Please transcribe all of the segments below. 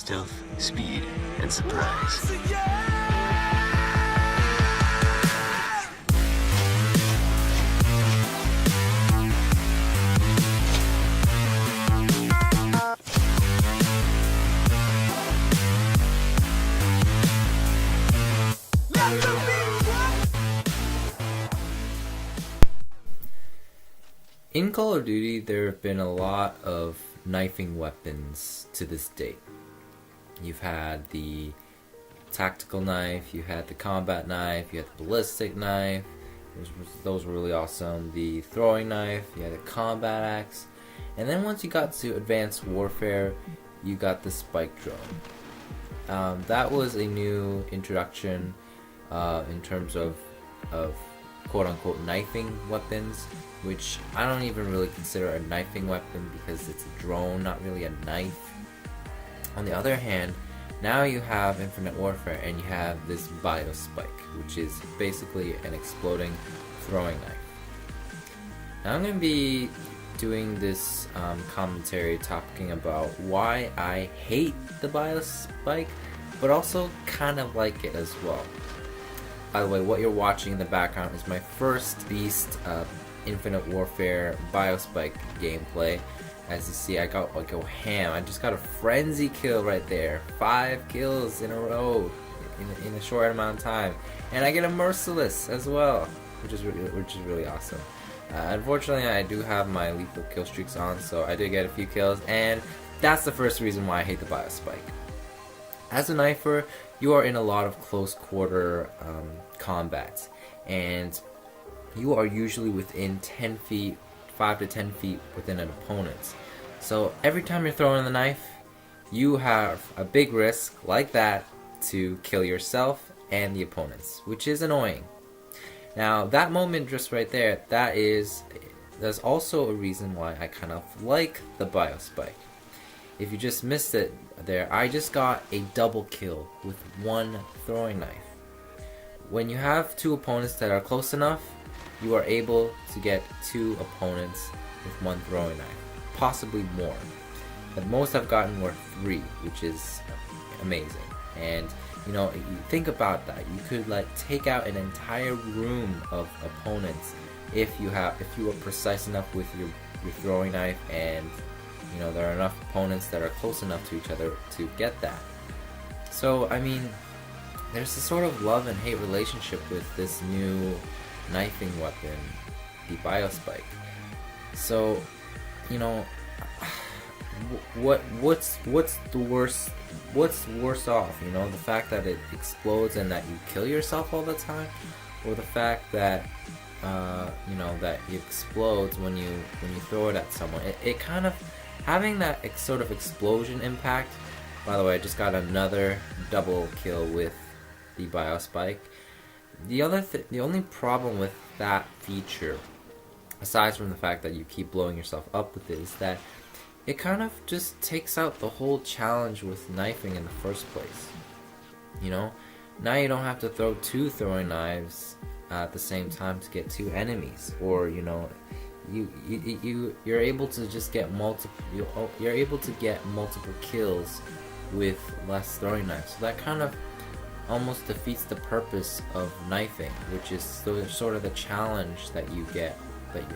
stealth, speed, and surprise. In Call of Duty, there have been a lot of knifing weapons to this date. You've had the tactical knife, you had the combat knife, you had the ballistic knife, those were really awesome, the throwing knife, you had the combat axe, and then once you got to Advanced Warfare, you got the spike drone. That was a new introduction in terms of quote-unquote knifing weapons, which I don't even really consider a knifing weapon because it's a drone, not really a knife. On the other hand, now you have Infinite Warfare and you have this Biospike, which is basically an exploding throwing knife. Now I'm going to be doing this commentary talking about why I hate the Biospike, but also kind of like it as well. By the way, what you're watching in the background is my first Beast Infinite Warfare Biospike gameplay. As you see, I go ham. I just got a frenzy kill right there. 5 kills in a row in a short amount of time, and I get a Merciless as well, which is really awesome. Unfortunately, I do have my lethal kill streaks on, so I did get a few kills, and that's the first reason why I hate the Biospike. As a knifer, you are in a lot of close quarter combat, and you are usually within 10 feet, 5 to 10 feet within an opponent. So every time you're throwing the knife, you have a big risk like that to kill yourself and the opponents, which is annoying. Now that moment just right there, there's also a reason why I kind of like the Biospike. If you just missed it there, I just got a double kill with one throwing knife. When you have two opponents that are close enough, you are able to get 2 opponents with one throwing knife, possibly more. The most I've gotten were 3, which is amazing. And you know, you think about that. You could like take out an entire room of opponents if you were precise enough with your throwing knife, and you know, there are enough opponents that are close enough to each other to get that. So I mean, there's a sort of love and hate relationship with this new knifing weapon, the Biospike. So, you know, what's worse off? You know, the fact that it explodes and that you kill yourself all the time, or the fact that you know, that it explodes when you throw it at someone. It kind of having that sort of explosion impact. By the way, I just got another double kill with the Biospike. The only problem with that feature, aside from the fact that you keep blowing yourself up with it, is that it kind of just takes out the whole challenge with knifing in the first place. You know, now you don't have to throw 2 throwing knives at the same time to get 2 enemies, or you know, you're able to just get you're able to get multiple kills with less throwing knives. So that kind of almost defeats the purpose of knifing, which is sort of the challenge that you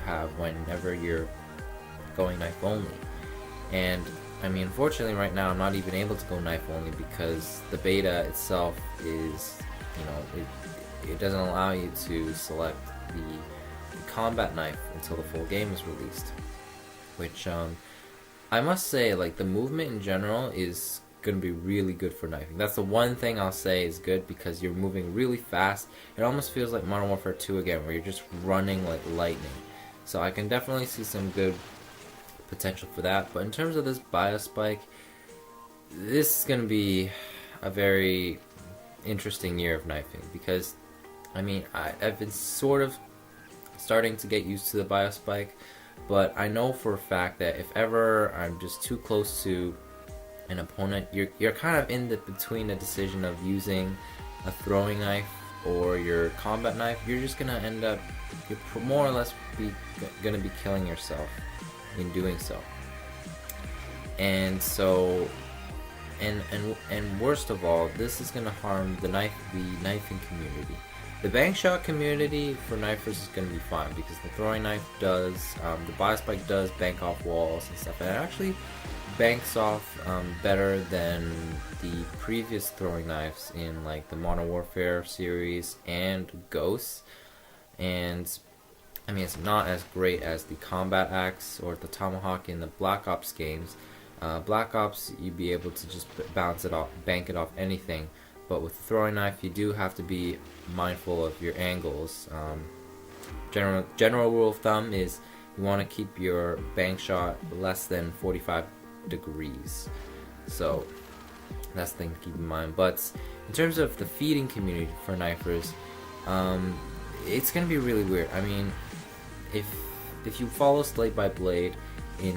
have whenever you're going knife only. And I mean, unfortunately right now I'm not even able to go knife only because the beta itself is, you know, it doesn't allow you to select the combat knife until the full game is released, which I must say, like, the movement in general is going to be really good for knifing. That's the one thing I'll say is good, because you're moving really fast. It almost feels like Modern Warfare 2 again, where you're just running like lightning. So I can definitely see some good potential for that. But in terms of this Biospike, this is going to be a very interesting year of knifing, because I mean, I've been sort of starting to get used to the Biospike, but I know for a fact that if ever I'm just too close to an opponent, you're kind of in between the decision of using a throwing knife or your combat knife. You're just gonna end up, you're more or less gonna be killing yourself in doing so. And so and worst of all, this is gonna harm the knifing community. The bank shot community for knifers is gonna be fine because the throwing knife does, the biospike does bank off walls and stuff, and it actually banks off better than the previous throwing knives in like the Modern Warfare series and Ghosts. And I mean, it's not as great as the combat axe or the tomahawk in the Black Ops games. Black Ops, you'd be able to just bounce it off, bank it off anything. But with the throwing knife, you do have to be mindful of your angles. General rule of thumb is you want to keep your bank shot less than 45 degrees. So that's the thing to keep in mind. But in terms of the feeding community for knifers, it's gonna be really weird. I mean, if you follow Slate by Blade in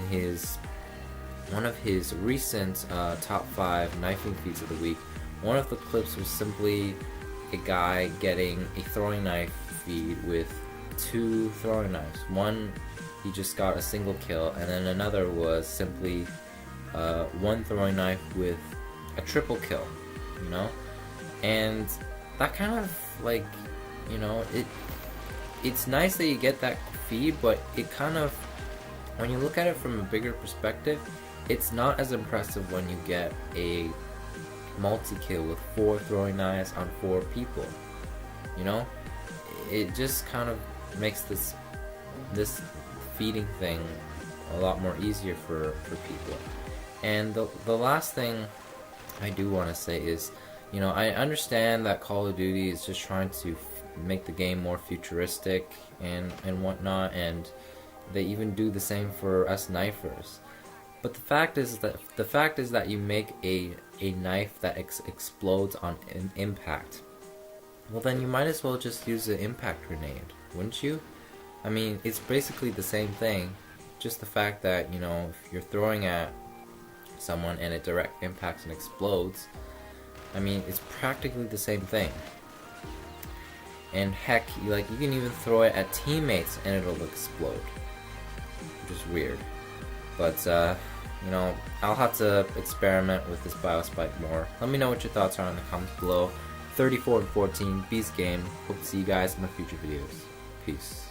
one of his recent top 5 knifing feats of the week, one of the clips was simply a guy getting a throwing knife feed with 2 throwing knives. One, he just got a single kill, and then another was simply 1 throwing knife with a triple kill, you know? And that kind of, like, you know, it's nice that you get that feed, but it kind of, when you look at it from a bigger perspective, it's not as impressive when you get a multi-kill with 4 throwing knives on 4 people, you know? It just kind of makes this feeding thing a lot more easier for people. And the last thing I do want to say is, you know, I understand that Call of Duty is just trying to make the game more futuristic and whatnot, and they even do the same for us knifers. But the fact is that you make a knife that explodes on impact. Well, then you might as well just use an impact grenade, wouldn't you? I mean, it's basically the same thing, just the fact that, you know, if you're throwing at someone and it direct impacts and explodes, I mean, it's practically the same thing. And heck, you can even throw it at teammates and it'll explode, which is weird. But you know, I'll have to experiment with this biospike more. Let me know what your thoughts are in the comments below. 34 and 14, beast game. Hope to see you guys in the future videos. Peace.